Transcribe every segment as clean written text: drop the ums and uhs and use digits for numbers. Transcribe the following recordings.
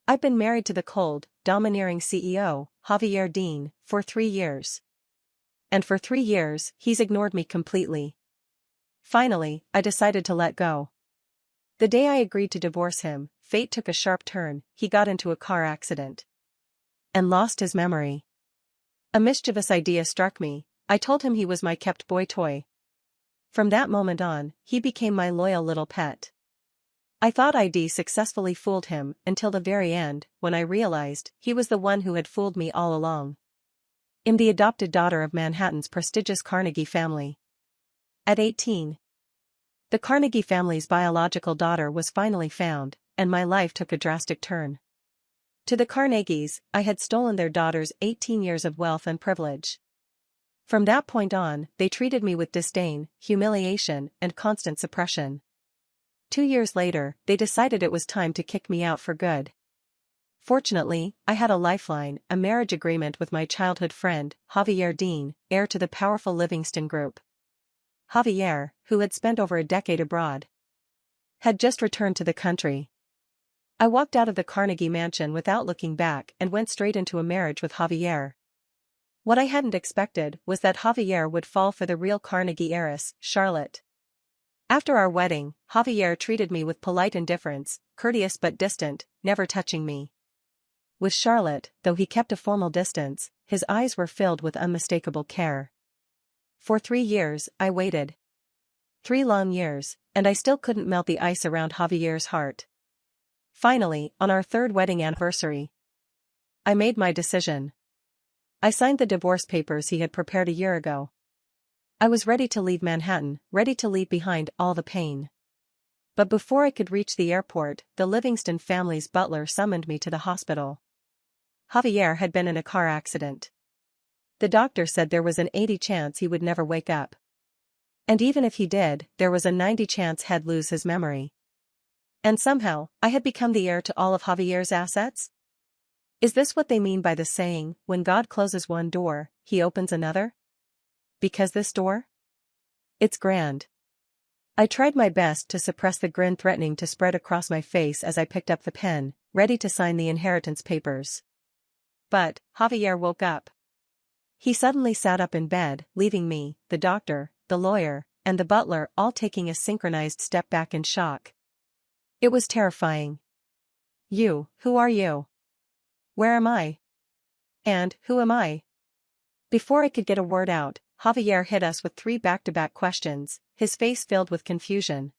I've been married to the cold, domineering CEO, Javier Dean, for 3 years. And for 3 years, he's ignored me completely. Finally, I decided to let go. The day I agreed to divorce him, fate took a sharp turn. He got into a car accident and lost his memory. A mischievous idea struck me. I told him he was my kept boy toy. From that moment on, he became my loyal little pet. I thought I'd successfully fooled him until the very end, when I realized he was the one who had fooled me all along. I'm the adopted daughter of Manhattan's prestigious Carnegie family. At 18, the Carnegie family's biological daughter was finally found, and my life took a drastic turn. To the Carnegies, I had stolen their daughter's 18 years of wealth and privilege. From that point on, they treated me with disdain, humiliation, and constant suppression. 2 years later, they decided it was time to kick me out for good. Fortunately, I had a lifeline, a marriage agreement with my childhood friend, Javier Dean, heir to the powerful Livingston Group. Javier, who had spent over a decade abroad, had just returned to the country. I walked out of the Carnegie mansion without looking back and went straight into a marriage with Javier. What I hadn't expected was that Javier would fall for the real Carnegie heiress, Charlotte. After our wedding, Javier treated me with polite indifference, courteous but distant, never touching me. With Charlotte, though he kept a formal distance, his eyes were filled with unmistakable care. For 3 years, I waited. 3 long years, and I still couldn't melt the ice around Javier's heart. Finally, on our 3rd wedding anniversary, I made my decision. I signed the divorce papers he had prepared a year ago. I was ready to leave Manhattan, ready to leave behind all the pain. But before I could reach the airport, the Livingston family's butler summoned me to the hospital. Javier had been in a car accident. The doctor said there was an 80 chance he would never wake up. And even if he did, there was a 90 chance he'd lose his memory. And somehow, I had become the heir to all of Javier's assets? Is this what they mean by the saying, when God closes one door, he opens another? Because this door? It's grand. I tried my best to suppress the grin threatening to spread across my face as I picked up the pen, ready to sign the inheritance papers. But, Javier woke up. He suddenly sat up in bed, leaving me, the doctor, the lawyer, and the butler all taking a synchronized step back in shock. It was terrifying. Who are you? Where am I? And, who am I? Before I could get a word out, Javier hit us with 3 back-to-back questions, his face filled with confusion.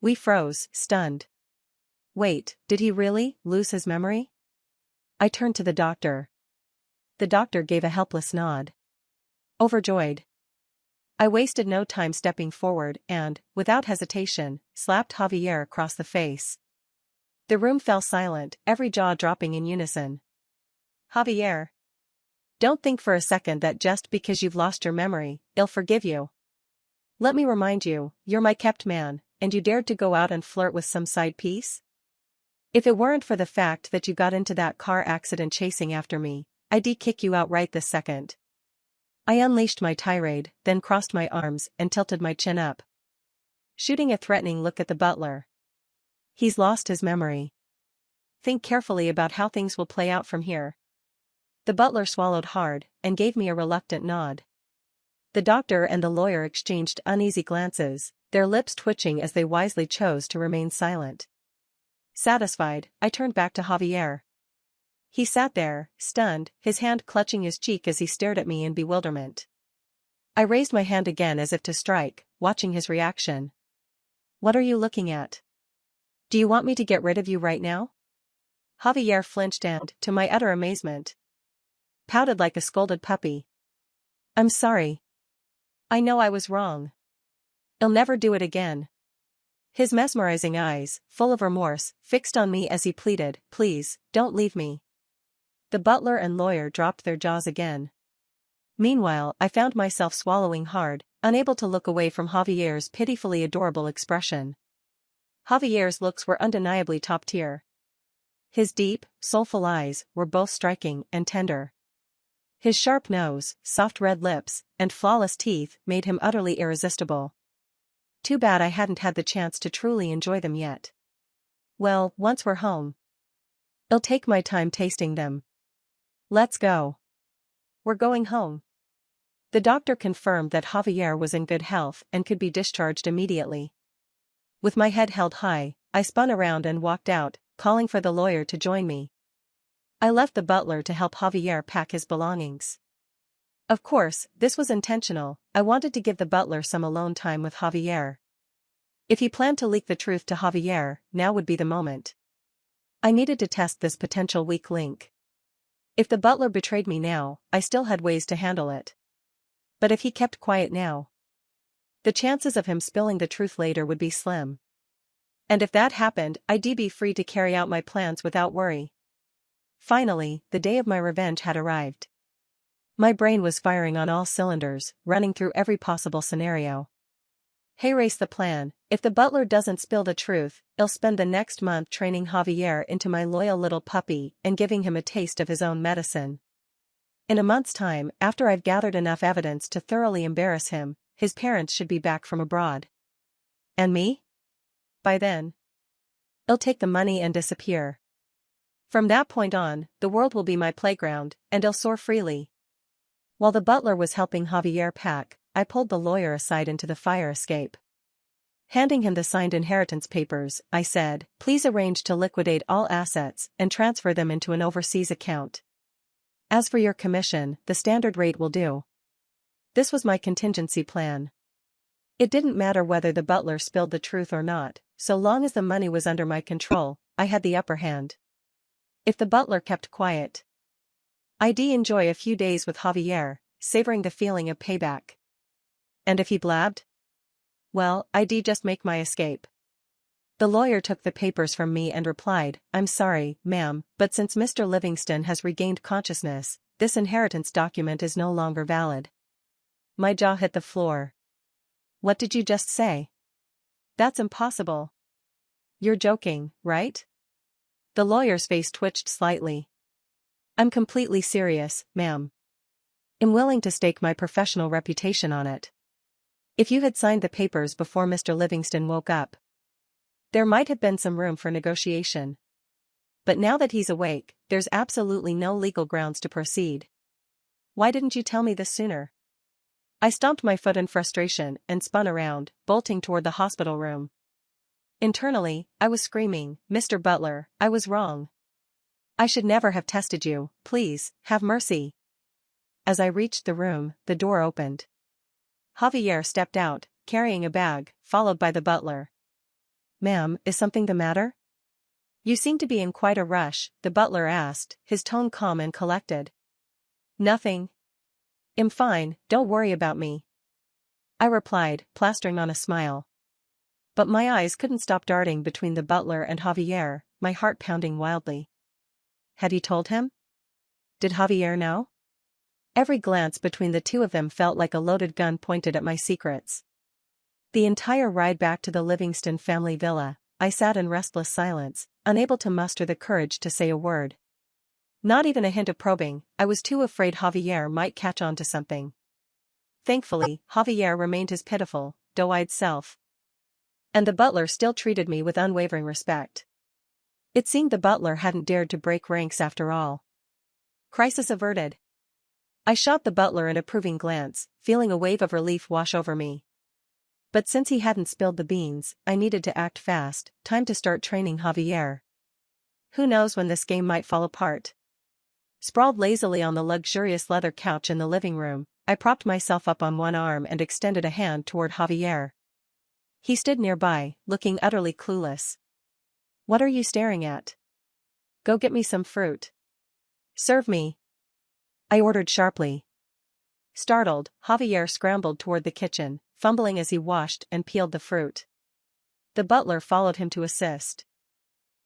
We froze, stunned. Wait, did he really lose his memory? I turned to the doctor. The doctor gave a helpless nod. Overjoyed. I wasted no time stepping forward and, without hesitation, slapped Javier across the face. The room fell silent, every jaw dropping in unison. Javier. Don't think for a second that just because you've lost your memory, I'll forgive you. Let me remind you, you're my kept man, and you dared to go out and flirt with some side piece? If it weren't for the fact that you got into that car accident chasing after me, I'd kick you out right this second. I unleashed my tirade, then crossed my arms and tilted my chin up, shooting a threatening look at the butler. He's lost his memory. Think carefully about how things will play out from here. The butler swallowed hard and gave me a reluctant nod. The doctor and the lawyer exchanged uneasy glances, their lips twitching as they wisely chose to remain silent. Satisfied, I turned back to Javier. He sat there, stunned, his hand clutching his cheek as he stared at me in bewilderment. I raised my hand again as if to strike, watching his reaction. What are you looking at? Do you want me to get rid of you right now? Javier flinched and, to my utter amazement, pouted like a scolded puppy. I'm sorry. I know I was wrong. I'll never do it again. His mesmerizing eyes, full of remorse, fixed on me as he pleaded, please, don't leave me. The butler and lawyer dropped their jaws again. Meanwhile, I found myself swallowing hard, unable to look away from Javier's pitifully adorable expression. Javier's looks were undeniably top tier. His deep, soulful eyes were both striking and tender. His sharp nose, soft red lips, and flawless teeth made him utterly irresistible. Too bad I hadn't had the chance to truly enjoy them yet. Well, once we're home, I'll take my time tasting them. Let's go. We're going home. The doctor confirmed that Javier was in good health and could be discharged immediately. With my head held high, I spun around and walked out, calling for the lawyer to join me. I left the butler to help Javier pack his belongings. Of course, this was intentional. I wanted to give the butler some alone time with Javier. If he planned to leak the truth to Javier, now would be the moment. I needed to test this potential weak link. If the butler betrayed me now, I still had ways to handle it. But if he kept quiet now, the chances of him spilling the truth later would be slim. And if that happened, I'd be free to carry out my plans without worry. Finally, the day of my revenge had arrived. My brain was firing on all cylinders, running through every possible scenario. Here's the plan. If the butler doesn't spill the truth, I'll spend the next month training Javier into my loyal little puppy and giving him a taste of his own medicine. In a month's time, after I've gathered enough evidence to thoroughly embarrass him, his parents should be back from abroad. And me? By then, I'll take the money and disappear. From that point on, the world will be my playground, and I'll soar freely. While the butler was helping Javier pack, I pulled the lawyer aside into the fire escape. Handing him the signed inheritance papers, I said, "Please arrange to liquidate all assets and transfer them into an overseas account. As for your commission, the standard rate will do." This was my contingency plan. It didn't matter whether the butler spilled the truth or not, so long as the money was under my control, I had the upper hand. If the butler kept quiet, I'd enjoy a few days with Javier, savoring the feeling of payback. And if he blabbed? Well, I'd just make my escape. The lawyer took the papers from me and replied, "I'm sorry, ma'am, but since Mr. Livingston has regained consciousness, this inheritance document is no longer valid." My jaw hit the floor. What did you just say? That's impossible. You're joking, right? The lawyer's face twitched slightly. I'm completely serious, ma'am. I'm willing to stake my professional reputation on it. If you had signed the papers before Mr. Livingston woke up, there might have been some room for negotiation. But now that he's awake, there's absolutely no legal grounds to proceed. Why didn't you tell me this sooner? I stomped my foot in frustration and spun around, bolting toward the hospital room. Internally, I was screaming, "Mr. Butler, I was wrong. I should never have tested you, please, have mercy." As I reached the room, the door opened. Javier stepped out, carrying a bag, followed by the butler. "Ma'am, is something the matter?" "You seem to be in quite a rush," the butler asked, his tone calm and collected. "Nothing. I'm fine, don't worry about me," I replied, plastering on a smile. But my eyes couldn't stop darting between the butler and Javier, my heart pounding wildly. Had he told him? Did Javier know? Every glance between the two of them felt like a loaded gun pointed at my secrets. The entire ride back to the Livingston family villa, I sat in restless silence, unable to muster the courage to say a word. Not even a hint of probing. I was too afraid Javier might catch on to something. Thankfully, Javier remained his pitiful, doe-eyed self. And the butler still treated me with unwavering respect. It seemed the butler hadn't dared to break ranks after all. Crisis averted. I shot the butler an approving glance, feeling a wave of relief wash over me. But since he hadn't spilled the beans, I needed to act fast. Time to start training Javier. Who knows when this game might fall apart. Sprawled lazily on the luxurious leather couch in the living room, I propped myself up on one arm and extended a hand toward Javier. He stood nearby, looking utterly clueless. "What are you staring at? Go get me some fruit." "Serve me," I ordered sharply. Startled, Javier scrambled toward the kitchen, fumbling as he washed and peeled the fruit. The butler followed him to assist.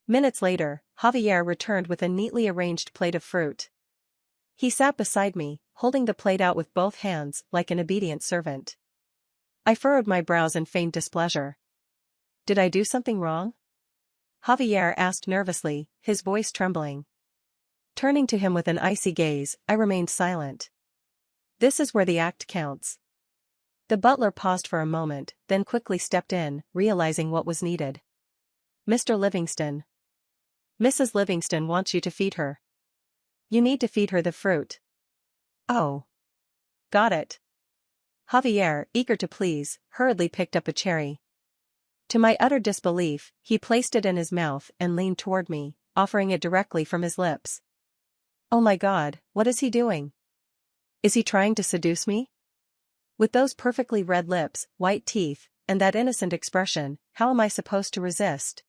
Minutes later, Javier returned with a neatly arranged plate of fruit. He sat beside me, holding the plate out with both hands like an obedient servant. I furrowed my brows in feigned displeasure. "Did I do something wrong?" Javier asked nervously, his voice trembling. Turning to him with an icy gaze, I remained silent. This is where the act counts. The butler paused for a moment, then quickly stepped in, realizing what was needed. "Mr. Livingston." Mrs. Livingston wants you to feed her. You need to feed her the fruit. Oh. Got it. Javier, eager to please, hurriedly picked up a cherry. To my utter disbelief, he placed it in his mouth and leaned toward me, offering it directly from his lips. Oh my God, what is he doing? Is he trying to seduce me? With those perfectly red lips, white teeth, and that innocent expression, how am I supposed to resist?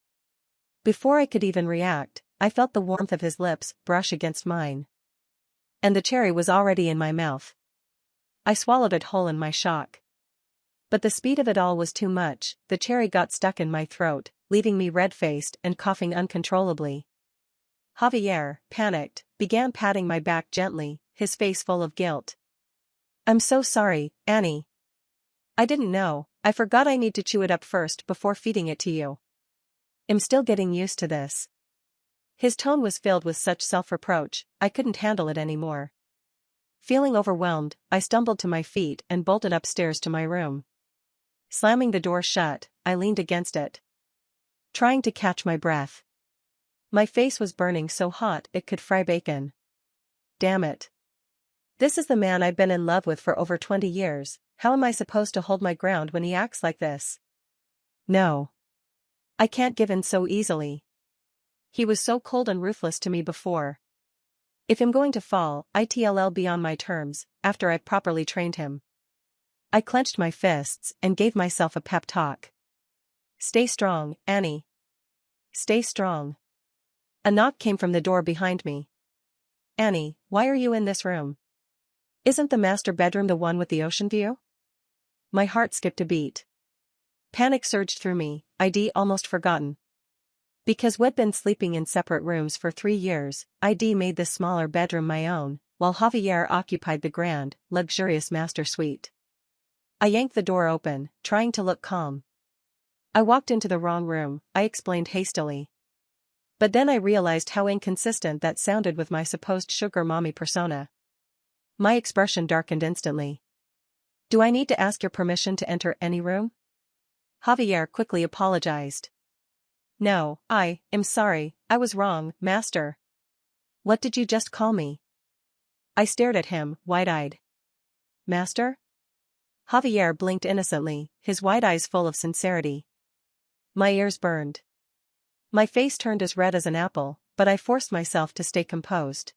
Before I could even react, I felt the warmth of his lips brush against mine. And the cherry was already in my mouth. I swallowed it whole in my shock. But the speed of it all was too much, the cherry got stuck in my throat, leaving me red-faced and coughing uncontrollably. Javier, panicked, began patting my back gently, his face full of guilt. I'm so sorry, Annie. I didn't know, I forgot I need to chew it up first before feeding it to you. I'm still getting used to this. His tone was filled with such self-reproach, I couldn't handle it anymore. Feeling overwhelmed, I stumbled to my feet and bolted upstairs to my room. Slamming the door shut, I leaned against it, trying to catch my breath. My face was burning so hot it could fry bacon. Damn it. This is the man I've been in love with for over 20 years, how am I supposed to hold my ground when he acts like this? No. I can't give in so easily. He was so cold and ruthless to me before. If I'm going to fall, I'll be on my terms, after I've properly trained him. I clenched my fists and gave myself a pep talk. Stay strong, Annie. Stay strong. A knock came from the door behind me. Annie, why are you in this room? Isn't the master bedroom the one with the ocean view? My heart skipped a beat. Panic surged through me, I'd almost forgotten. Because we'd been sleeping in separate rooms for 3 years, I'd made this smaller bedroom my own, while Javier occupied the grand, luxurious master suite. I yanked the door open, trying to look calm. I walked into the wrong room, I explained hastily. But then I realized how inconsistent that sounded with my supposed sugar mommy persona. My expression darkened instantly. Do I need to ask your permission to enter any room? Javier quickly apologized. No, I'm sorry, I was wrong, master. What did you just call me? I stared at him, wide-eyed. Master? Javier blinked innocently, his wide eyes full of sincerity. My ears burned. My face turned as red as an apple, but I forced myself to stay composed.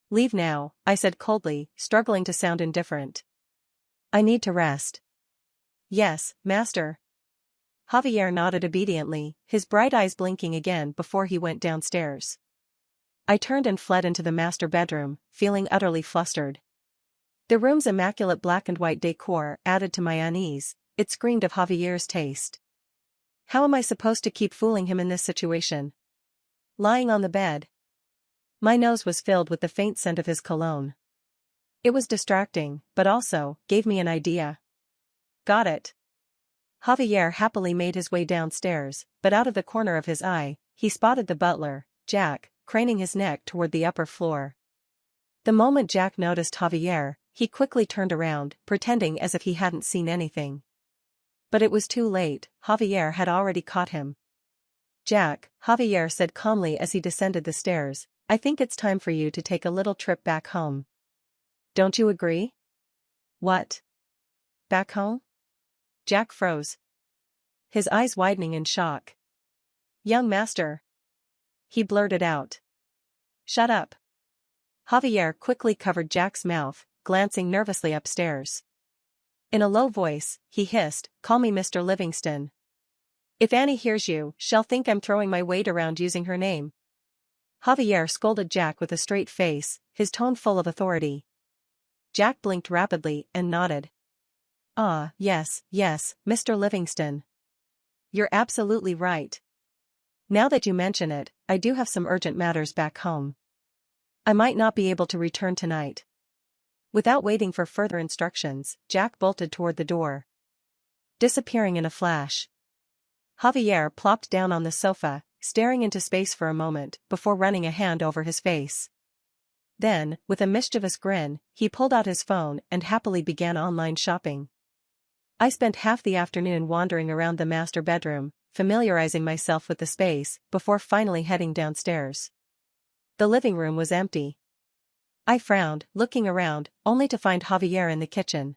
Leave now, I said coldly, struggling to sound indifferent. I need to rest. Yes, master. Javier nodded obediently, his bright eyes blinking again before he went downstairs. I turned and fled into the master bedroom, feeling utterly flustered. The room's immaculate black and white decor added to my unease, it screamed of Javier's taste. How am I supposed to keep fooling him in this situation? Lying on the bed. My nose was filled with the faint scent of his cologne. It was distracting, but also, gave me an idea. Got it. Javier happily made his way downstairs, but out of the corner of his eye, he spotted the butler, Jack, craning his neck toward the upper floor. The moment Jack noticed Javier, he quickly turned around, pretending as if he hadn't seen anything. But it was too late, Javier had already caught him. Jack, Javier said calmly as he descended the stairs, I think it's time for you to take a little trip back home. Don't you agree? What? Back home? Jack froze. His eyes widening in shock. Young master. He blurted out. Shut up. Javier quickly covered Jack's mouth, glancing nervously upstairs. In a low voice, he hissed, call me Mr. Livingston. If Annie hears you, she'll think I'm throwing my weight around using her name. Javier scolded Jack with a straight face, his tone full of authority. Jack blinked rapidly and nodded. Ah, yes, Mr. Livingston. You're absolutely right. Now that you mention it, I do have some urgent matters back home. I might not be able to return tonight. Without waiting for further instructions, Jack bolted toward the door, disappearing in a flash. Javier plopped down on the sofa, staring into space for a moment before running a hand over his face. Then, with a mischievous grin, he pulled out his phone and happily began online shopping. I spent half the afternoon wandering around the master bedroom, familiarizing myself with the space, before finally heading downstairs. The living room was empty. I frowned, looking around, only to find Javier in the kitchen.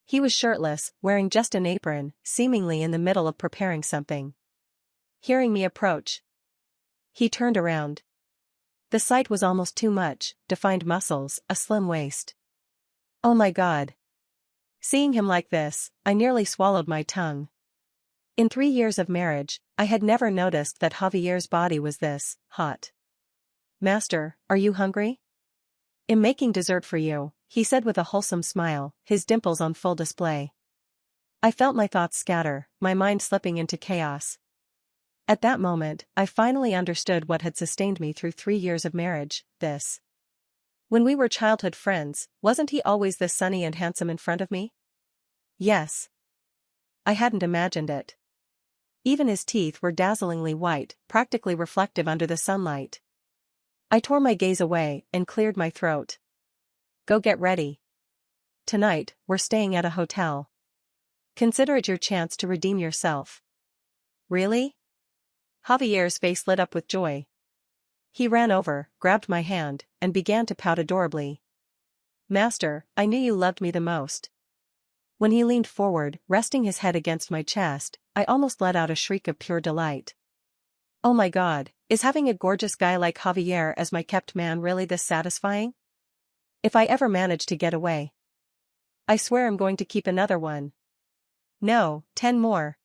He was shirtless, wearing just an apron, seemingly in the middle of preparing something. Hearing me approach, he turned around. The sight was almost too much: defined muscles, a slim waist. Oh my God. Seeing him like this, I nearly swallowed my tongue. In 3 years of marriage, I had never noticed that Javier's body was this hot. "Master, are you hungry? I'm making dessert for you," he said with a wholesome smile, his dimples on full display. I felt my thoughts scatter, my mind slipping into chaos. At that moment, I finally understood what had sustained me through 3 years of marriage: this. When we were childhood friends, wasn't he always this sunny and handsome in front of me? Yes. I hadn't imagined it. Even his teeth were dazzlingly white, practically reflective under the sunlight. I tore my gaze away and cleared my throat. "Go get ready. Tonight, we're staying at a hotel. Consider it your chance to redeem yourself." "Really?" Javier's face lit up with joy. He ran over, grabbed my hand, and began to pout adorably. "Master, I knew you loved me the most." When he leaned forward, resting his head against my chest, I almost let out a shriek of pure delight. Oh my God, is having a gorgeous guy like Javier as my kept man really this satisfying? If I ever manage to get away, I swear I'm going to keep another one. No, 10 more.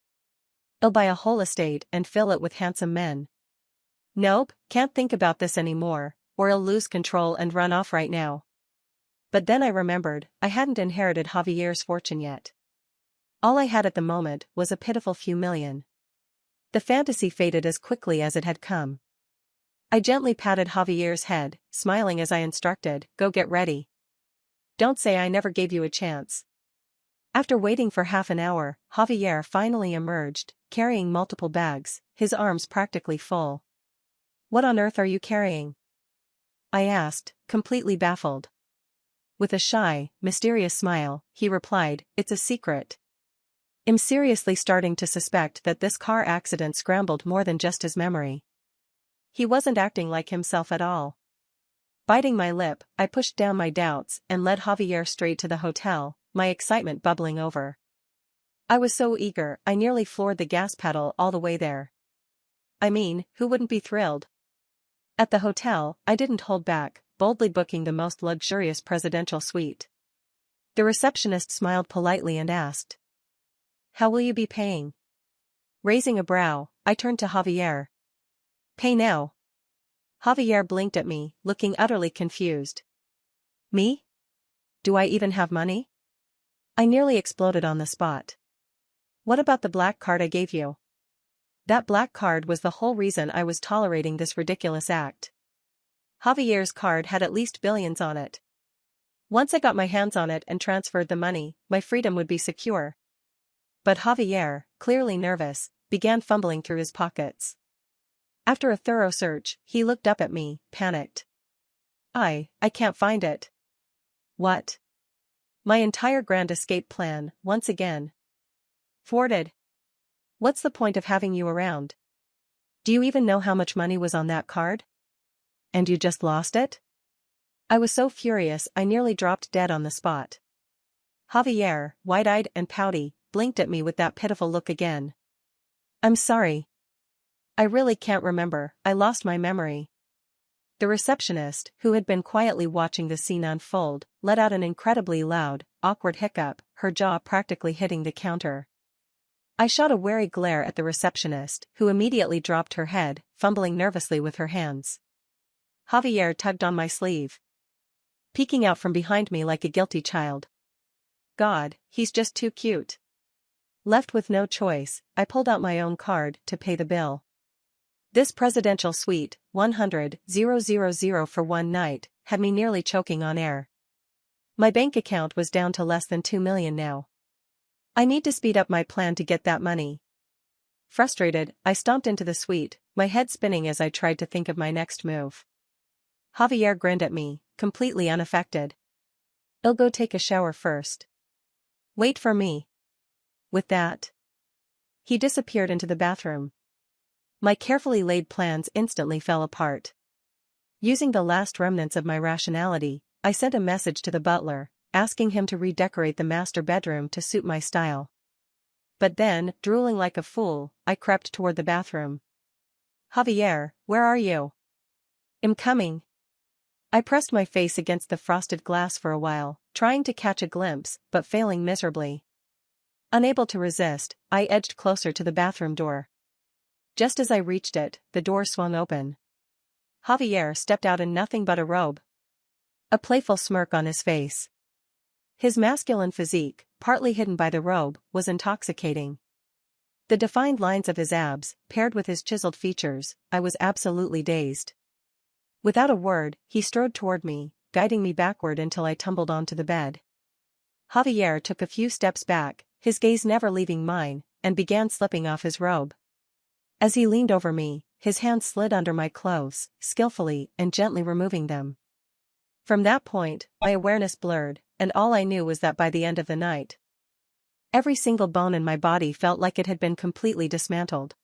I'll buy a whole estate and fill it with handsome men. Nope, can't think about this anymore, or I'll lose control and run off right now. But then I remembered, I hadn't inherited Javier's fortune yet. All I had at the moment was a pitiful few million. The fantasy faded as quickly as it had come. I gently patted Javier's head, smiling as I instructed, "Go get ready. Don't say I never gave you a chance." After waiting for half an hour, Javier finally emerged, carrying multiple bags, his arms practically full. "What on earth are you carrying?" I asked, completely baffled. With a shy, mysterious smile, he replied, "It's a secret." I'm seriously starting to suspect that this car accident scrambled more than just his memory. He wasn't acting like himself at all. Biting my lip, I pushed down my doubts and led Javier straight to the hotel, my excitement bubbling over. I was so eager, I nearly floored the gas pedal all the way there. I mean, who wouldn't be thrilled? At the hotel, I didn't hold back, boldly booking the most luxurious presidential suite. The receptionist smiled politely and asked, "How will you be paying?" Raising a brow, I turned to Javier. "Pay now." Javier blinked at me, looking utterly confused. "Me? Do I even have money?" I nearly exploded on the spot. "What about the black card I gave you?" That black card was the whole reason I was tolerating this ridiculous act. Javier's card had at least billions on it. Once I got my hands on it and transferred the money, my freedom would be secure. But Javier, clearly nervous, began fumbling through his pockets. After a thorough search, he looked up at me, panicked. I can't find it." "What?" My entire grand escape plan, once again, thwarted. "What's the point of having you around? Do you even know how much money was on that card? And you just lost it?" I was so furious I nearly dropped dead on the spot. Javier, wide-eyed and pouty, blinked at me with that pitiful look again. "I'm sorry. I really can't remember, I lost my memory." The receptionist, who had been quietly watching the scene unfold, let out an incredibly loud, awkward hiccup, her jaw practically hitting the counter. I shot a wary glare at the receptionist, who immediately dropped her head, fumbling nervously with her hands. Javier tugged on my sleeve, peeking out from behind me like a guilty child. God, he's just too cute. Left with no choice, I pulled out my own card to pay the bill. This presidential suite, 100,000 for one night, had me nearly choking on air. My bank account was down to less than 2 million now. I need to speed up my plan to get that money. Frustrated, I stomped into the suite, my head spinning as I tried to think of my next move. Javier grinned at me, completely unaffected. "I'll go take a shower first. Wait for me." With that, He disappeared into the bathroom. My carefully laid plans instantly fell apart. Using the last remnants of my rationality, I sent a message to the butler, asking him to redecorate the master bedroom to suit my style. But then, drooling like a fool, I crept toward the bathroom. Javier, where are you? I'm coming. I pressed my face against the frosted glass for a while, trying to catch a glimpse, but failing miserably. Unable to resist, I edged closer to the bathroom door. Just as I reached it, the door swung open. Javier stepped out in nothing but a robe. A playful smirk on his face. His masculine physique, partly hidden by the robe, was intoxicating. The defined lines of his abs, paired with his chiseled features, I was absolutely dazed. Without a word, he strode toward me, guiding me backward until I tumbled onto the bed. Javier took a few steps back, his gaze never leaving mine, and began slipping off his robe. As he leaned over me, his hands slid under my clothes, skillfully and gently removing them. From that point, my awareness blurred, and all I knew was that by the end of the night, every single bone in my body felt like it had been completely dismantled.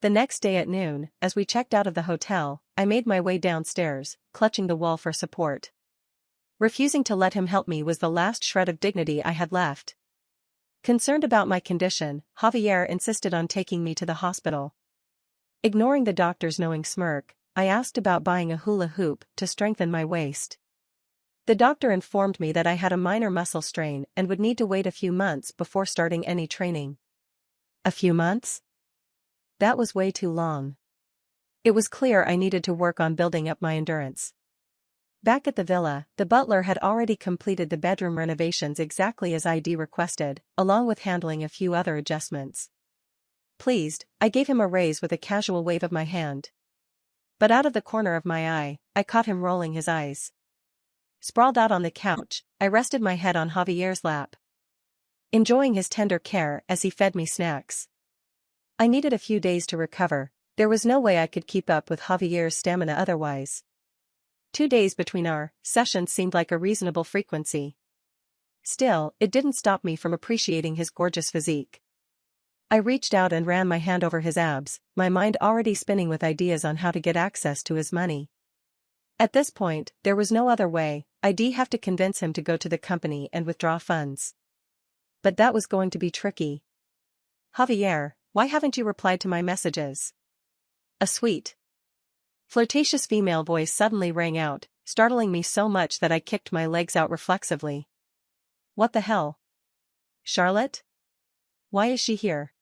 The next day at noon, as we checked out of the hotel, I made my way downstairs, clutching the wall for support. Refusing to let him help me was the last shred of dignity I had left. Concerned about my condition, Javier insisted on taking me to the hospital. Ignoring the doctor's knowing smirk, I asked about buying a hula hoop to strengthen my waist. The doctor informed me that I had a minor muscle strain and would need to wait a few months before starting any training. A few months? That was way too long. It was clear I needed to work on building up my endurance. Back at the villa, the butler had already completed the bedroom renovations exactly as ID requested, along with handling a few other adjustments. Pleased, I gave him a raise with a casual wave of my hand. But out of the corner of my eye, I caught him rolling his eyes. Sprawled out on the couch, I rested my head on Javier's lap, enjoying his tender care as he fed me snacks. I needed a few days to recover. There was no way I could keep up with Javier's stamina otherwise. 2 days between our sessions seemed like a reasonable frequency. Still, it didn't stop me from appreciating his gorgeous physique. I reached out and ran my hand over his abs, my mind already spinning with ideas on how to get access to his money. At this point, there was no other way. I'd have to convince him to go to the company and withdraw funds. But that was going to be tricky. Javier, why haven't you replied to my messages? A sweet, flirtatious female voice suddenly rang out, startling me so much that I kicked my legs out reflexively. What the hell? Charlotte? Why is she here?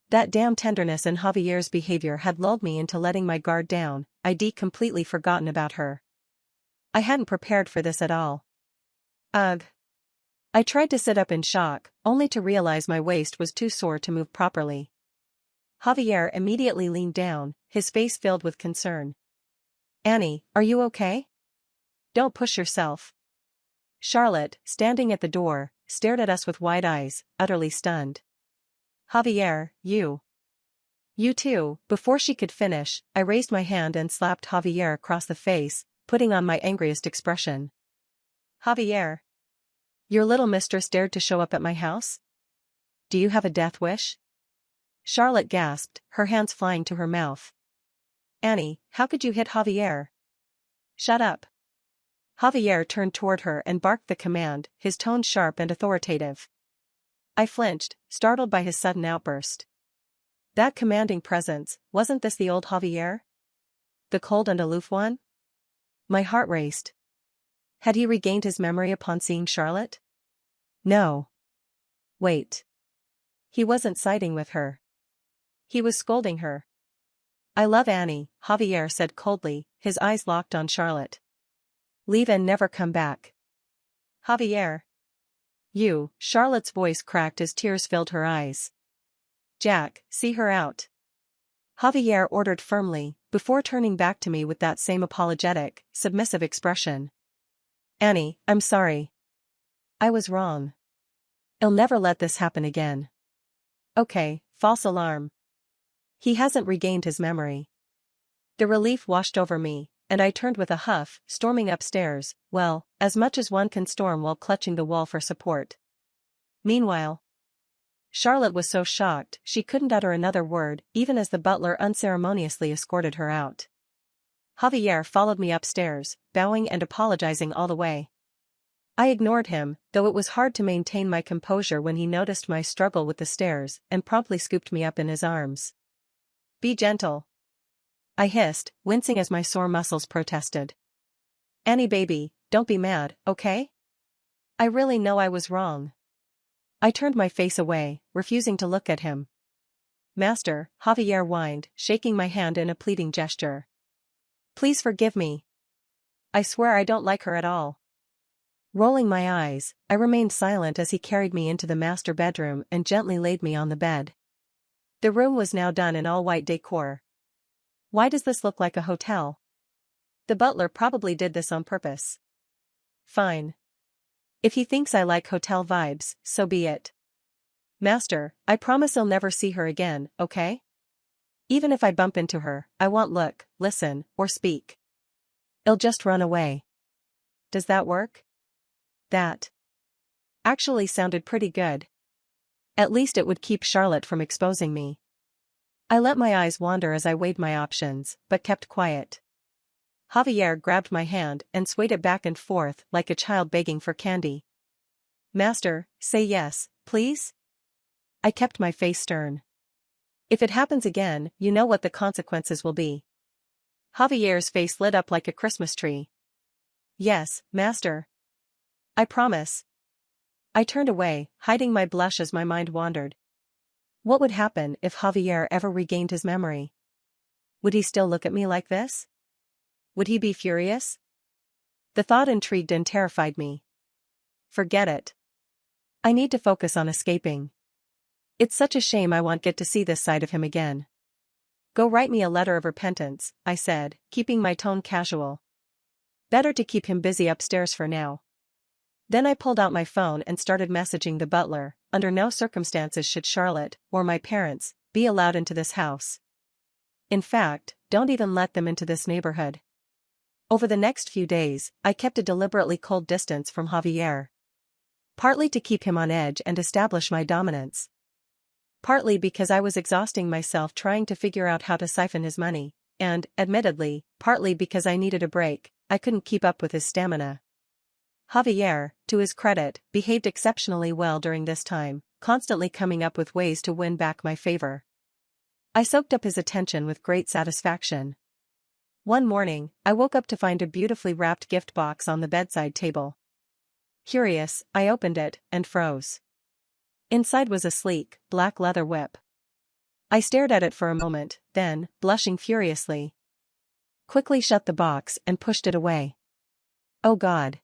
That damn tenderness in Javier's behavior had lulled me into letting my guard down. I'd completely forgotten about her. I hadn't prepared for this at all. Ugh. I tried to sit up in shock, only to realize my waist was too sore to move properly. Javier immediately leaned down, his face filled with concern. Annie, are you okay? Don't push yourself. Charlotte, standing at the door, stared at us with wide eyes, utterly stunned. Javier, you. You too. Before she could finish, I raised my hand and slapped Javier across the face, putting on my angriest expression. Javier. Your little mistress dared to show up at my house? Do you have a death wish? Charlotte gasped, her hands flying to her mouth. Annie, how could you hit Javier? Shut up. Javier turned toward her and barked the command, his tone sharp and authoritative. I flinched, startled by his sudden outburst. That commanding presence, wasn't this the old Javier? The cold and aloof one? My heart raced. Had he regained his memory upon seeing Charlotte? No. Wait. He wasn't siding with her. He was scolding her. I love Annie, Javier said coldly, his eyes locked on Charlotte. Leave and never come back. Javier. You, Charlotte's voice cracked as tears filled her eyes. Jack, see her out. Javier ordered firmly, before turning back to me with that same apologetic, submissive expression. Annie, I'm sorry. I was wrong. I'll never let this happen again. Okay, false alarm. He hasn't regained his memory. The relief washed over me, and I turned with a huff, storming upstairs, well, as much as one can storm while clutching the wall for support. Meanwhile, Charlotte was so shocked she couldn't utter another word even as the butler unceremoniously escorted her out. Javier followed me upstairs, bowing and apologizing all the way. I ignored him, though it was hard to maintain my composure when he noticed my struggle with the stairs and promptly scooped me up in his arms. "Be gentle," I hissed, wincing as my sore muscles protested. "Annie baby, don't be mad, okay? I really know I was wrong." I turned my face away, refusing to look at him. "Master," Javier whined, shaking my hand in a pleading gesture. "Please forgive me. I swear I don't like her at all." Rolling my eyes, I remained silent as he carried me into the master bedroom and gently laid me on the bed. The room was now done in all-white decor. Why does this look like a hotel? The butler probably did this on purpose. Fine. If he thinks I like hotel vibes, so be it. Master, I promise I'll never see her again, okay? Even if I bump into her, I won't look, listen, or speak. I'll just run away. Does that work? That actually sounded pretty good. At least it would keep Charlotte from exposing me. I let my eyes wander as I weighed my options, but kept quiet. Javier grabbed my hand and swayed it back and forth like a child begging for candy. "Master, say yes, please?" I kept my face stern. "If it happens again, you know what the consequences will be." Javier's face lit up like a Christmas tree. "Yes, master. I promise." I turned away, hiding my blush as my mind wandered. What would happen if Javier ever regained his memory? Would he still look at me like this? Would he be furious? The thought intrigued and terrified me. Forget it. I need to focus on escaping. It's such a shame I won't get to see this side of him again. "Go write me a letter of repentance," I said, keeping my tone casual. Better to keep him busy upstairs for now. Then I pulled out my phone and started messaging the butler. Under no circumstances should Charlotte, or my parents, be allowed into this house. In fact, don't even let them into this neighborhood. Over the next few days, I kept a deliberately cold distance from Javier. Partly to keep him on edge and establish my dominance. Partly because I was exhausting myself trying to figure out how to siphon his money, and, admittedly, partly because I needed a break. I couldn't keep up with his stamina. Javier, to his credit, behaved exceptionally well during this time, constantly coming up with ways to win back my favor. I soaked up his attention with great satisfaction. One morning, I woke up to find a beautifully wrapped gift box on the bedside table. Curious, I opened it, and froze. Inside was a sleek, black leather whip. I stared at it for a moment, then, blushing furiously, quickly shut the box and pushed it away. Oh God.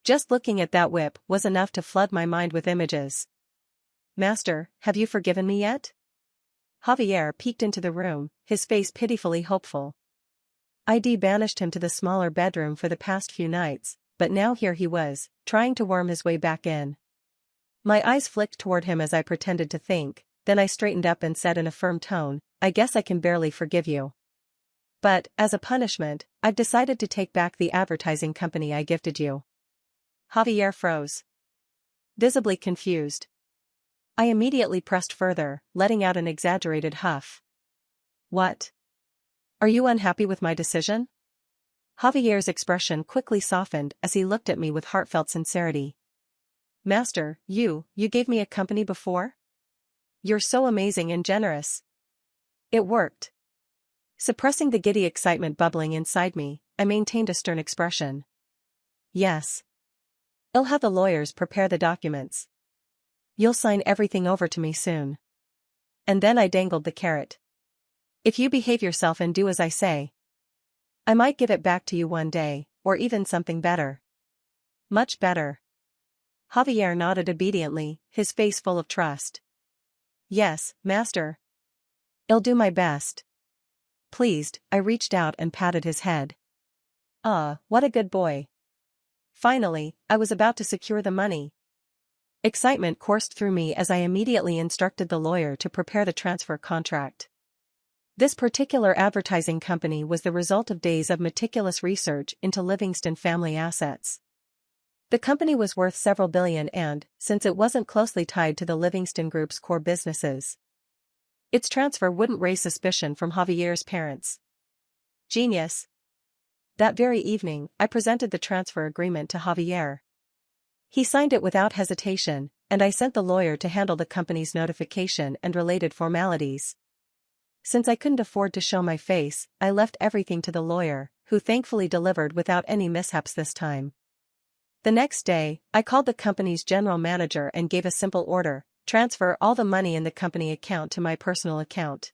Just looking at that whip was enough to flood my mind with images. "Master, have you forgiven me yet?" Javier peeked into the room, his face pitifully hopeful. I'd banished him to the smaller bedroom for the past few nights, but now here he was, trying to worm his way back in. My eyes flicked toward him as I pretended to think, then I straightened up and said in a firm tone, "I guess I can barely forgive you. But, as a punishment, I've decided to take back the advertising company I gifted you." Javier froze. Visibly confused. I immediately pressed further, letting out an exaggerated huff. "What? Are you unhappy with my decision?" Javier's expression quickly softened as he looked at me with heartfelt sincerity. "Master, you gave me a company before? You're so amazing and generous." It worked. Suppressing the giddy excitement bubbling inside me, I maintained a stern expression. "Yes. I'll have the lawyers prepare the documents. You'll sign everything over to me soon." And then I dangled the carrot. "If you behave yourself and do as I say, I might give it back to you one day, or even something better." "Much better." Javier nodded obediently, his face full of trust. "Yes, master. I'll do my best." Pleased, I reached out and patted his head. "Ah, what a good boy." Finally, I was about to secure the money. Excitement coursed through me as I immediately instructed the lawyer to prepare the transfer contract. This particular advertising company was the result of days of meticulous research into Livingston family assets. The company was worth several billion and, since it wasn't closely tied to the Livingston Group's core businesses, its transfer wouldn't raise suspicion from Javier's parents. Genius. That very evening, I presented the transfer agreement to Javier. He signed it without hesitation, and I sent the lawyer to handle the company's notification and related formalities. Since I couldn't afford to show my face, I left everything to the lawyer, who thankfully delivered without any mishaps this time. The next day, I called the company's general manager and gave a simple order: transfer all the money in the company account to my personal account.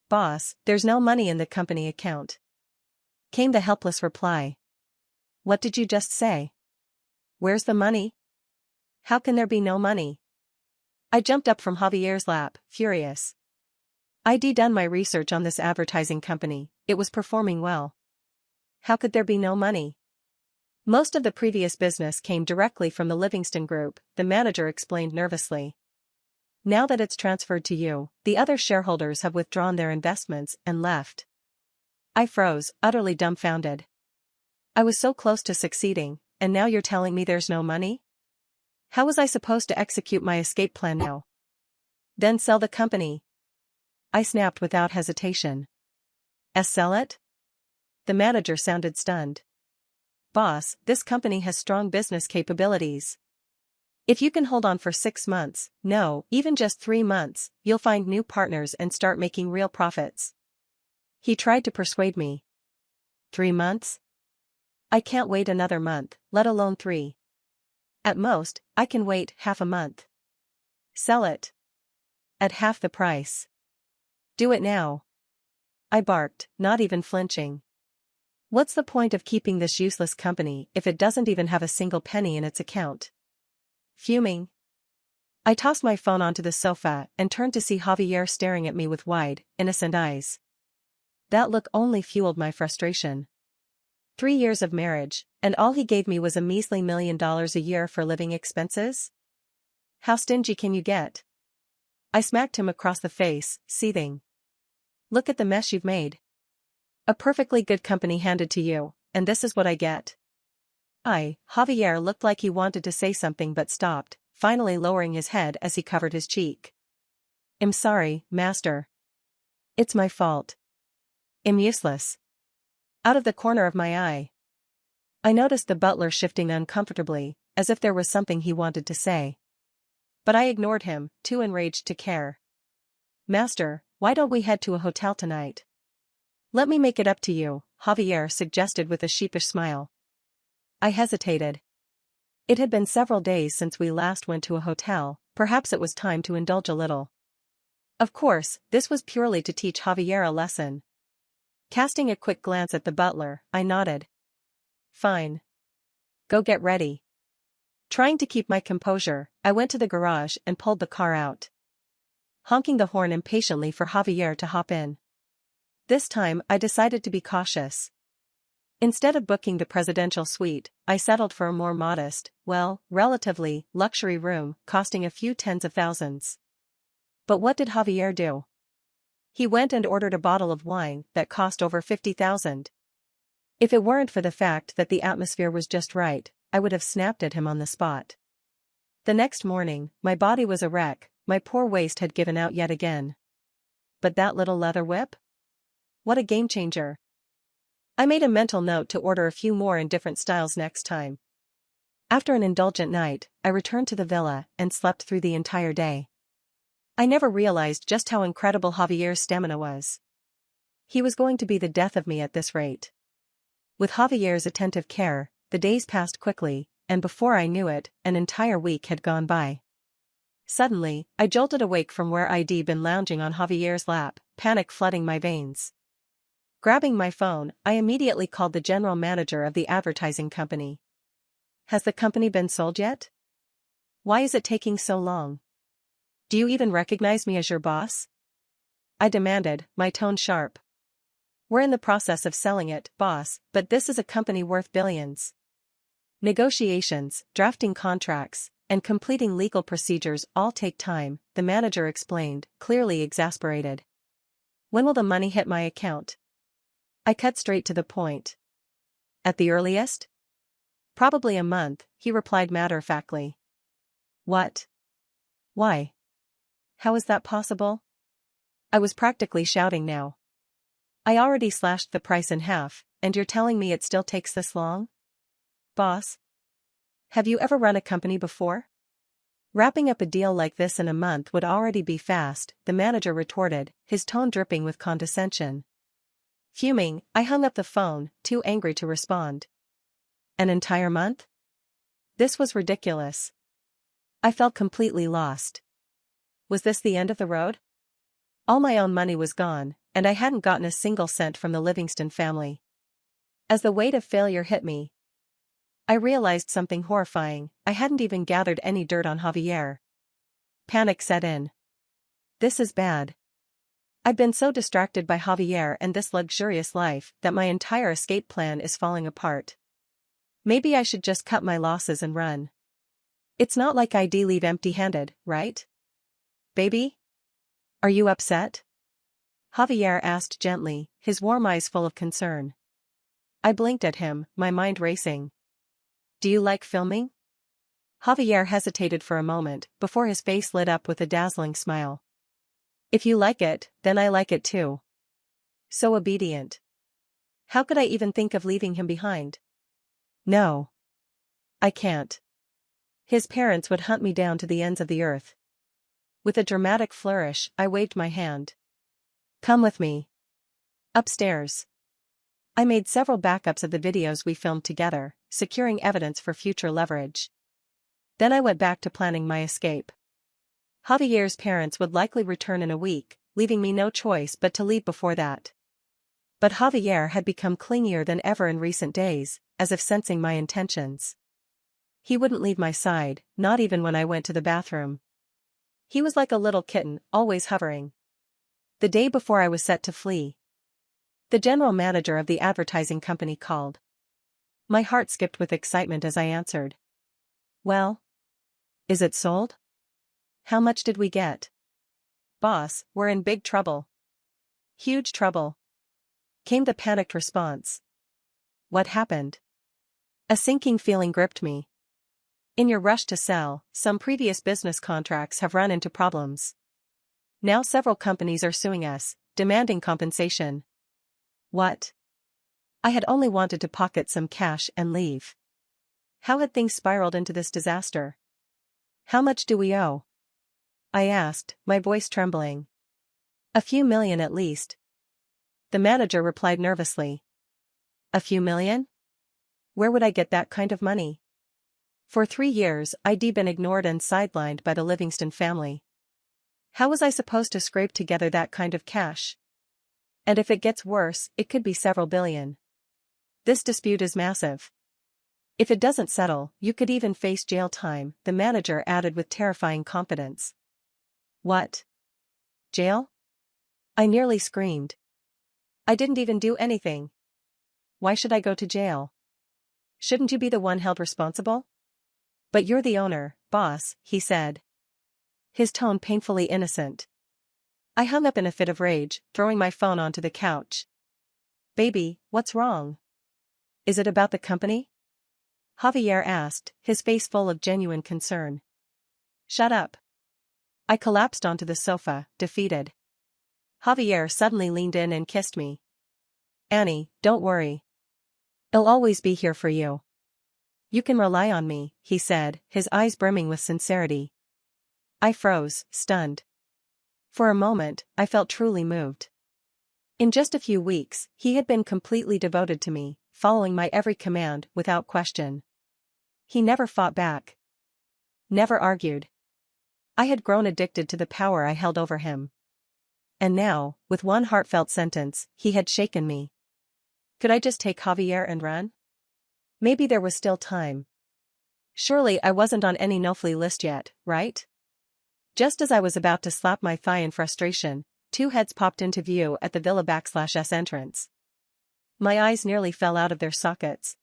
"Boss, there's no money in the company account," came the helpless reply. "What did you just say? Where's the money? How can there be no money?" I jumped up from Javier's lap, furious. I'd done my research on this advertising company, it was performing well. How could there be no money? Most of the previous business came directly from the Livingston Group, the manager explained nervously. Now that it's transferred to you, the other shareholders have withdrawn their investments and left. I froze, utterly dumbfounded. I was so close to succeeding, and now you're telling me there's no money? How was I supposed to execute my escape plan now? Then sell the company, I snapped without hesitation. Sell it? The manager sounded stunned. "Boss, this company has strong business capabilities. If you can hold on for 6 months, no, even just 3 months, you'll find new partners and start making real profits." He tried to persuade me. 3 months? I can't wait another month, let alone 3. At most, I can wait half a month. Sell it. At half the price. Do it now. I barked, not even flinching. What's the point of keeping this useless company if it doesn't even have a single penny in its account? Fuming, I tossed my phone onto the sofa and turned to see Javier staring at me with wide, innocent eyes. That look only fueled my frustration. 3 years of marriage, and all he gave me was a measly $1 million a year for living expenses? How stingy can you get? I smacked him across the face, seething. Look at the mess you've made. A perfectly good company handed to you, and this is what I get. Javier looked like he wanted to say something but stopped, finally lowering his head as he covered his cheek. "I'm sorry, master. It's my fault. I'm useless." Out of the corner of my eye, I noticed the butler shifting uncomfortably, as if there was something he wanted to say. But I ignored him, too enraged to care. "Master, why don't we head to a hotel tonight?" "Let me make it up to you," Javier suggested with a sheepish smile. I hesitated. It had been several days since we last went to a hotel, perhaps it was time to indulge a little. Of course, this was purely to teach Javier a lesson. Casting a quick glance at the butler, I nodded. "Fine. Go get ready." Trying to keep my composure, I went to the garage and pulled the car out, honking the horn impatiently for Javier to hop in. This time I decided to be cautious. Instead of booking the presidential suite, I settled for a more modest, well, relatively, luxury room, costing a few tens of thousands. But what did Javier do? He went and ordered a bottle of wine that cost over 50,000. If it weren't for the fact that the atmosphere was just right, I would have snapped at him on the spot. The next morning, my body was a wreck, my poor waist had given out yet again. But that little leather whip? What a game changer. I made a mental note to order a few more in different styles next time. After an indulgent night, I returned to the villa and slept through the entire day. I never realized just how incredible Javier's stamina was. He was going to be the death of me at this rate. With Javier's attentive care, the days passed quickly, and before I knew it, an entire week had gone by. Suddenly, I jolted awake from where I'd been lounging on Javier's lap, panic flooding my veins. Grabbing my phone, I immediately called the general manager of the advertising company. "Has the company been sold yet? Why is it taking so long? Do you even recognize me as your boss?" I demanded, my tone sharp. "We're in the process of selling it, boss, but this is a company worth billions. Negotiations, drafting contracts, and completing legal procedures all take time," the manager explained, clearly exasperated. "When will the money hit my account?" I cut straight to the point. "At the earliest? Probably a month, he replied matter-of-factly. What? Why? How is that possible? I was practically shouting now. I already slashed the price in half, and you're telling me it still takes this long? Boss? Have you ever run a company before? Wrapping up a deal like this in a month would already be fast, the manager retorted, his tone dripping with condescension. Fuming, I hung up the phone, too angry to respond. An entire month? This was ridiculous. I felt completely lost. Was this the end of the road? All my own money was gone, and I hadn't gotten a single cent from the Livingston family. As the weight of failure hit me, I realized something horrifying. I hadn't even gathered any dirt on Javier. Panic set in. This is bad. I've been so distracted by Javier and this luxurious life that my entire escape plan is falling apart. Maybe I should just cut my losses and run. It's not like I'd leave empty-handed, right? Baby? Are you upset? Javier asked gently, his warm eyes full of concern. I blinked at him, my mind racing. Do you like filming? Javier hesitated for a moment, before his face lit up with a dazzling smile. If you like it, then I like it too. So obedient. How could I even think of leaving him behind? No. I can't. His parents would hunt me down to the ends of the earth. With a dramatic flourish, I waved my hand. Come with me. Upstairs. I made several backups of the videos we filmed together, securing evidence for future leverage. Then I went back to planning my escape. Javier's parents would likely return in a week, leaving me no choice but to leave before that. But Javier had become clingier than ever in recent days, as if sensing my intentions. He wouldn't leave my side, not even when I went to the bathroom. He was like a little kitten, always hovering. The day before I was set to flee, the general manager of the advertising company called. My heart skipped with excitement as I answered. Well? Is it sold? How much did we get? Boss, we're in big trouble. Huge trouble. Came the panicked response. What happened? A sinking feeling gripped me. In your rush to sell, some previous business contracts have run into problems. Now several companies are suing us, demanding compensation. What? I had only wanted to pocket some cash and leave. How had things spiraled into this disaster? How much do we owe? I asked, my voice trembling. A few million at least. The manager replied nervously. A few million? Where would I get that kind of money? For 3 years, I'd been ignored and sidelined by the Livingston family. How was I supposed to scrape together that kind of cash? And if it gets worse, it could be several billion. This dispute is massive. If it doesn't settle, you could even face jail time, the manager added with terrifying confidence. What? Jail? I nearly screamed. I didn't even do anything. Why should I go to jail? Shouldn't you be the one held responsible? But you're the owner, boss, he said. His tone painfully innocent. I hung up in a fit of rage, throwing my phone onto the couch. Baby, what's wrong? Is it about the company? Javier asked, his face full of genuine concern. Shut up. I collapsed onto the sofa, defeated. Javier suddenly leaned in and kissed me. Annie, don't worry. I'll always be here for you. You can rely on me, he said, his eyes brimming with sincerity. I froze, stunned. For a moment, I felt truly moved. In just a few weeks, he had been completely devoted to me, following my every command without question. He never fought back. Never argued. I had grown addicted to the power I held over him. And now, with one heartfelt sentence, he had shaken me. Could I just take Javier and run? Maybe there was still time. Surely I wasn't on any no-flee list yet, right? Just as I was about to slap my thigh in frustration, 2 heads popped into view at the villa/S entrance. My eyes nearly fell out of their sockets.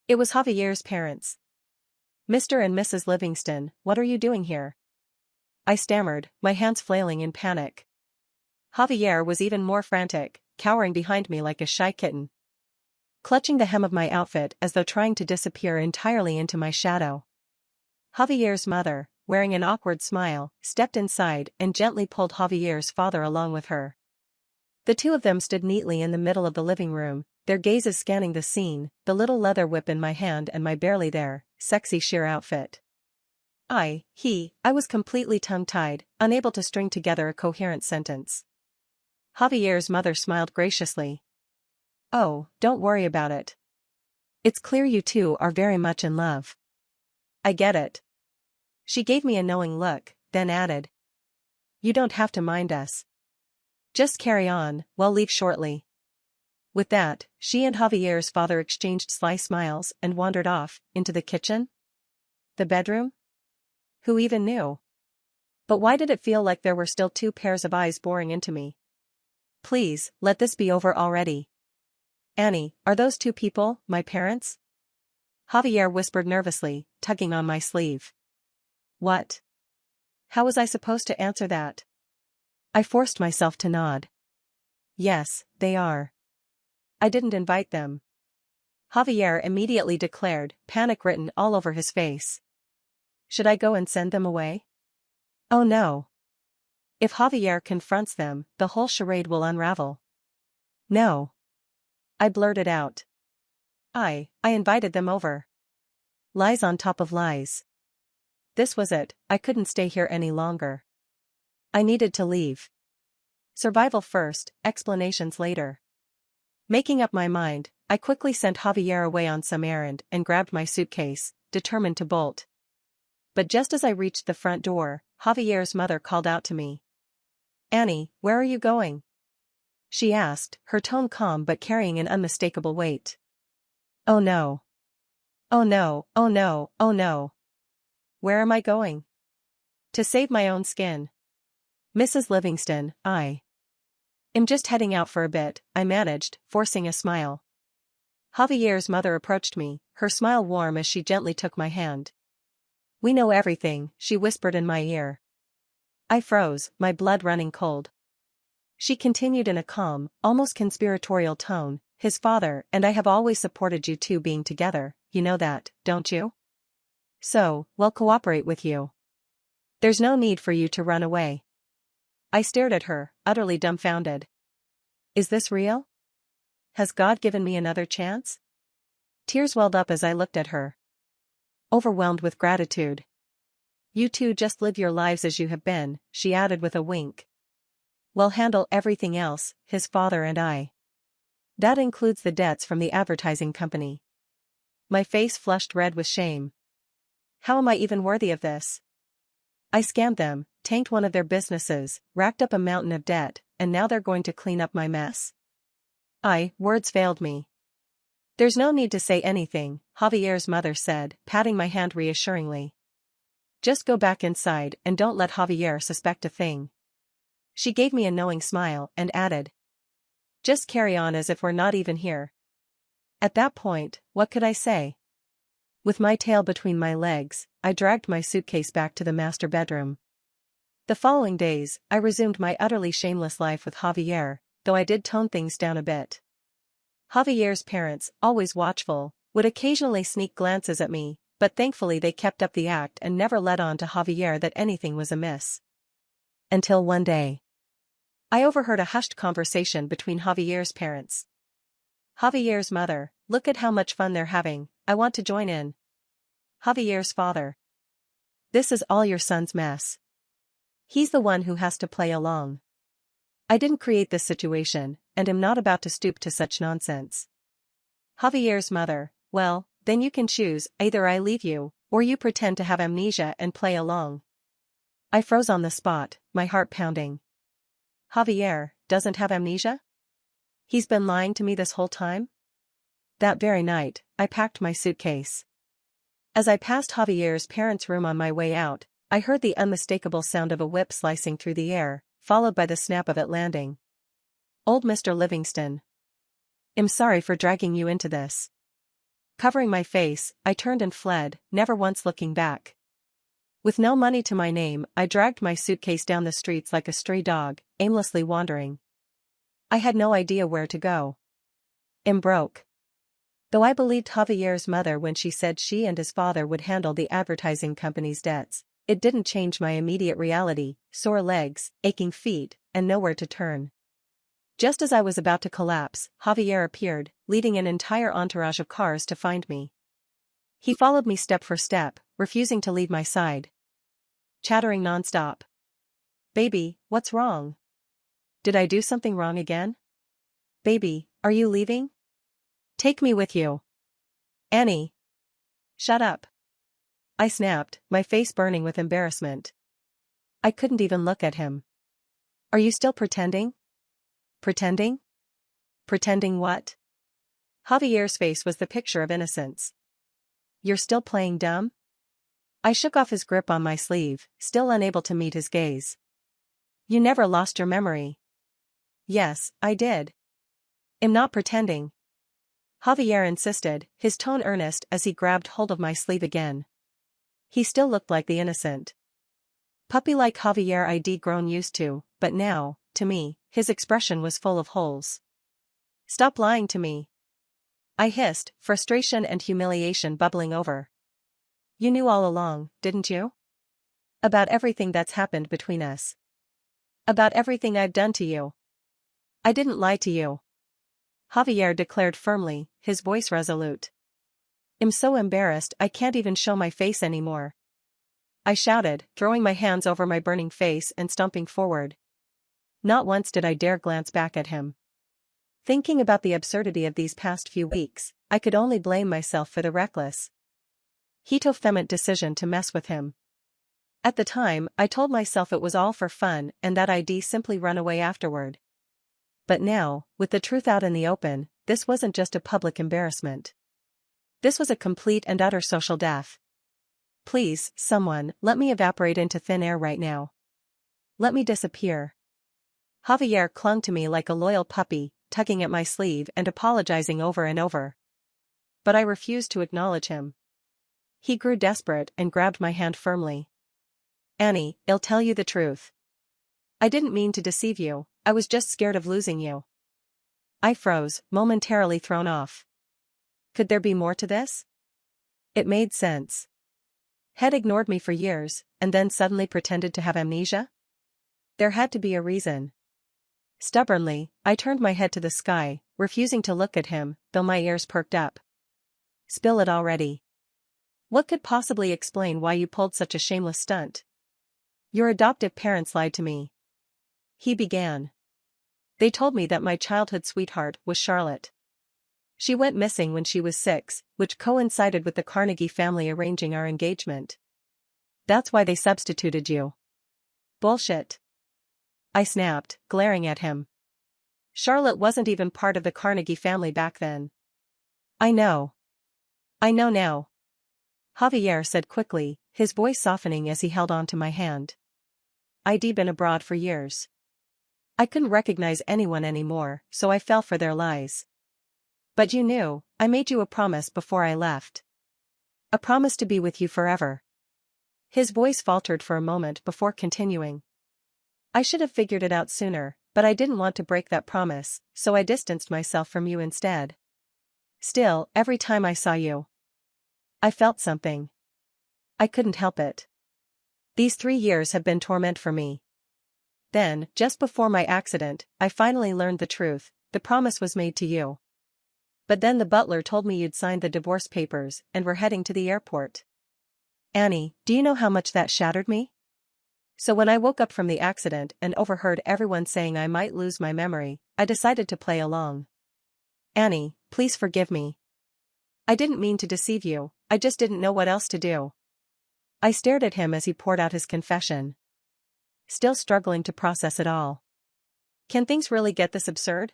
It was Javier's parents. Mr. and Mrs. Livingston, what are you doing here? I stammered, my hands flailing in panic. Javier was even more frantic, cowering behind me like a shy kitten. clutching the hem of my outfit as though trying to disappear entirely into my shadow. Javier's mother, wearing an awkward smile, stepped inside and gently pulled Javier's father along with her. The two of them stood neatly in the middle of the living room, their gazes scanning the scene, the little leather whip in my hand and my barely there, sexy sheer outfit. I was completely tongue-tied, unable to string together a coherent sentence. Javier's mother smiled graciously. "Oh, don't worry about it. It's clear you two are very much in love." "I get it." She gave me a knowing look, then added. "You don't have to mind us. Just carry on, we'll leave shortly." With that, she and Javier's father exchanged sly smiles and wandered off, into the kitchen? The bedroom? Who even knew? But why did it feel like there were still two pairs of eyes boring into me? "Please, let this be over already. Annie, are those two people my parents?" Javier whispered nervously, tugging on my sleeve. What? How was I supposed to answer that? I forced myself to nod. Yes, they are. I didn't invite them. Javier immediately declared, panic written all over his face. Should I go and send them away? Oh no. If Javier confronts them, the whole charade will unravel. No. I blurted out. I invited them over. Lies on top of lies. This was it, I couldn't stay here any longer. I needed to leave. Survival first, explanations later. Making up my mind, I quickly sent Javier away on some errand and grabbed my suitcase, determined to bolt. But just as I reached the front door, Javier's mother called out to me. Annie, where are you going? She asked, her tone calm but carrying an unmistakable weight. Oh no. Oh no, oh no, oh no. Where am I going? To save my own skin. Mrs. Livingston, I am just heading out for a bit, I managed, forcing a smile. Javier's mother approached me, her smile warm as she gently took my hand. We know everything, she whispered in my ear. I froze, my blood running cold. She continued in a calm, almost conspiratorial tone, his father and I have always supported you two being together, you know that, don't you? So, we'll cooperate with you. There's no need for you to run away. I stared at her, utterly dumbfounded. Is this real? Has God given me another chance? Tears welled up as I looked at her. Overwhelmed with gratitude. You two just live your lives as you have been, she added with a wink. We'll handle everything else, his father and I. That includes the debts from the advertising company. My face flushed red with shame. How am I even worthy of this? I scammed them, tanked one of their businesses, racked up a mountain of debt, and now they're going to clean up my mess. Words failed me. There's no need to say anything, Javier's mother said, patting my hand reassuringly. Just go back inside and don't let Javier suspect a thing. She gave me a knowing smile and added. Just carry on as if we're not even here. At that point, what could I say? With my tail between my legs, I dragged my suitcase back to the master bedroom. The following days, I resumed my utterly shameless life with Javier, though I did tone things down a bit. Javier's parents, always watchful, would occasionally sneak glances at me, but thankfully they kept up the act and never let on to Javier that anything was amiss. Until one day, I overheard a hushed conversation between Javier's parents. Javier's mother, look at how much fun they're having, I want to join in. Javier's father. This is all your son's mess. He's the one who has to play along. I didn't create this situation, and am not about to stoop to such nonsense. Javier's mother, well, then you can choose, either I leave you, or you pretend to have amnesia and play along. I froze on the spot, my heart pounding. Javier doesn't have amnesia? He's been lying to me this whole time? That very night, I packed my suitcase. As I passed Javier's parents' room on my way out, I heard the unmistakable sound of a whip slicing through the air, followed by the snap of it landing. Old Mr. Livingston. I'm sorry for dragging you into this. Covering my face, I turned and fled, never once looking back. With no money to my name, I dragged my suitcase down the streets like a stray dog, aimlessly wandering. I had no idea where to go. I'm broke. Though I believed Javier's mother when she said she and his father would handle the advertising company's debts, it didn't change my immediate reality: sore legs, aching feet, and nowhere to turn. Just as I was about to collapse, Javier appeared, leading an entire entourage of cars to find me. He followed me step for step, refusing to leave my side, chattering nonstop. "Baby, what's wrong? Did I do something wrong again? Baby, are you leaving? Take me with you. Annie." "Shut up," I snapped, my face burning with embarrassment. I couldn't even look at him. "Are you still pretending?" "Pretending? Pretending what?" Javier's face was the picture of innocence. "You're still playing dumb?" I shook off his grip on my sleeve, still unable to meet his gaze. "You never lost your memory." "Yes, I did. I'm not pretending," Javier insisted, his tone earnest as he grabbed hold of my sleeve again. He still looked like the innocent puppy-like Javier I'd grown used to, but now, to me, his expression was full of holes. "Stop lying to me," I hissed, frustration and humiliation bubbling over. "You knew all along, didn't you? About everything that's happened between us. About everything I've done to you." "I didn't lie to you," Javier declared firmly, his voice resolute. "I'm so embarrassed I can't even show my face anymore," I shouted, throwing my hands over my burning face and stomping forward. Not once did I dare glance back at him. Thinking about the absurdity of these past few weeks, I could only blame myself for the reckless, heat-o-vehement decision to mess with him. At the time, I told myself it was all for fun and that I'd simply run away afterward. But now, with the truth out in the open, this wasn't just a public embarrassment. This was a complete and utter social death. Please, someone, let me evaporate into thin air right now. Let me disappear. Javier clung to me like a loyal puppy, tugging at my sleeve and apologizing over and over. But I refused to acknowledge him. He grew desperate and grabbed my hand firmly. "Annie, I'll tell you the truth. I didn't mean to deceive you, I was just scared of losing you." I froze, momentarily thrown off. Could there be more to this? It made sense. Had ignored me for years, and then suddenly pretended to have amnesia? There had to be a reason. Stubbornly, I turned my head to the sky, refusing to look at him, though my ears perked up. "Spill it already. What could possibly explain why you pulled such a shameless stunt?" "Your adoptive parents lied to me," he began. "They told me that my childhood sweetheart was Charlotte. She went missing when she was 6, which coincided with the Carnegie family arranging our engagement. That's why they substituted you." "Bullshit," I snapped, glaring at him. "Charlotte wasn't even part of the Carnegie family back then." "I know. I know now," Javier said quickly, his voice softening as he held on to my hand. "I'd been abroad for years. I couldn't recognize anyone anymore, so I fell for their lies. But you knew, I made you a promise before I left. A promise to be with you forever." His voice faltered for a moment before continuing. "I should have figured it out sooner, but I didn't want to break that promise, so I distanced myself from you instead. Still, every time I saw you, I felt something. I couldn't help it. These 3 years have been torment for me. Then, just before my accident, I finally learned the truth: the promise was made to you. But then the butler told me you'd signed the divorce papers and were heading to the airport. Annie, do you know how much that shattered me? So when I woke up from the accident and overheard everyone saying I might lose my memory, I decided to play along. Annie, please forgive me. I didn't mean to deceive you, I just didn't know what else to do." I stared at him as he poured out his confession, still struggling to process it all. Can things really get this absurd?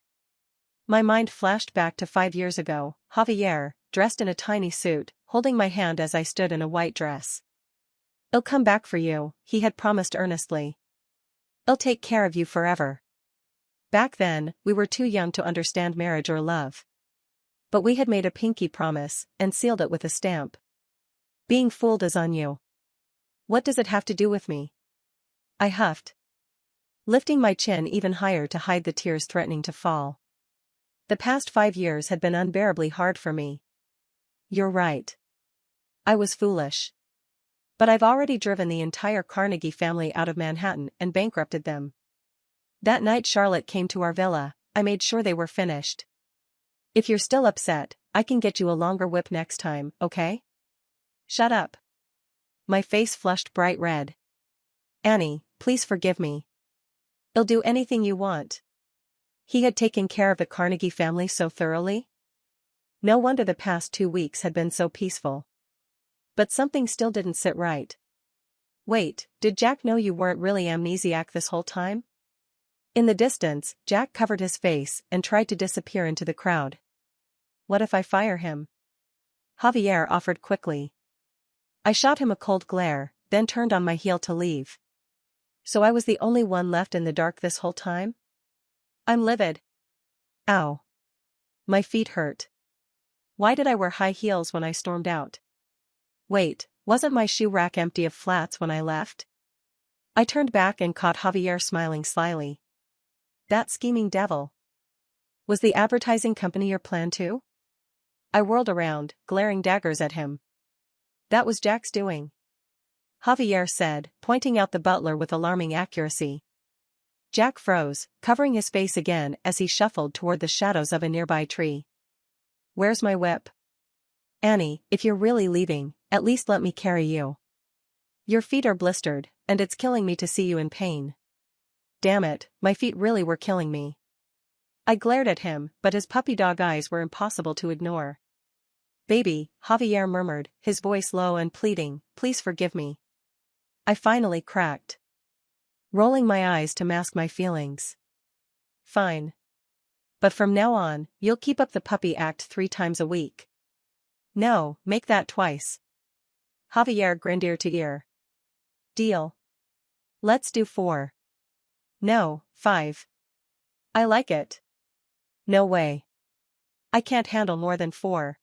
My mind flashed back to 5 years ago, Javier, dressed in a tiny suit, holding my hand as I stood in a white dress. "I'll come back for you," he had promised earnestly. "I'll take care of you forever." Back then, we were too young to understand marriage or love. But we had made a pinky promise, and sealed it with a stamp. "Being fooled is on you. What does it have to do with me?" I huffed, lifting my chin even higher to hide the tears threatening to fall. The past 5 years had been unbearably hard for me, You're right. I was foolish. But I've already driven the entire Carnegie family out of Manhattan and bankrupted them. That night Charlotte came to our villa, I made sure they were finished. If you're still upset, I can get you a longer whip next time, okay? Shut up. My face flushed bright red. Annie, please forgive me. I'll do anything you want. He had taken care of the Carnegie family so thoroughly? No wonder the past 2 weeks had been so peaceful. But something still didn't sit right. Wait, did Jack know you weren't really amnesiac this whole time? In the distance, Jack covered his face and tried to disappear into the crowd. What if I fire him? Javier offered quickly. I shot him a cold glare, then turned on my heel to leave. So I was the only one left in the dark this whole time? I'm livid. Ow. My feet hurt. Why did I wear high heels when I stormed out? Wait, wasn't my shoe rack empty of flats when I left? I turned back and caught Javier smiling slyly. That scheming devil. Was the advertising company your plan too? I whirled around, glaring daggers at him. That was Jack's doing. Javier said, pointing out the butler with alarming accuracy. Jack froze, covering his face again as he shuffled toward the shadows of a nearby tree. Where's my whip? Annie, if you're really leaving, at least let me carry you. Your feet are blistered, and it's killing me to see you in pain. Damn it, my feet really were killing me. I glared at him, but his puppy dog eyes were impossible to ignore. Baby, Javier murmured, his voice low and pleading, please forgive me. I finally cracked, rolling my eyes to mask my feelings. Fine. But from now on, you'll keep up the puppy act 3 times a week. No, make that twice. Javier grinned ear to ear. Deal. Let's do 4. No, 5. I like it. No way. I can't handle more than 4.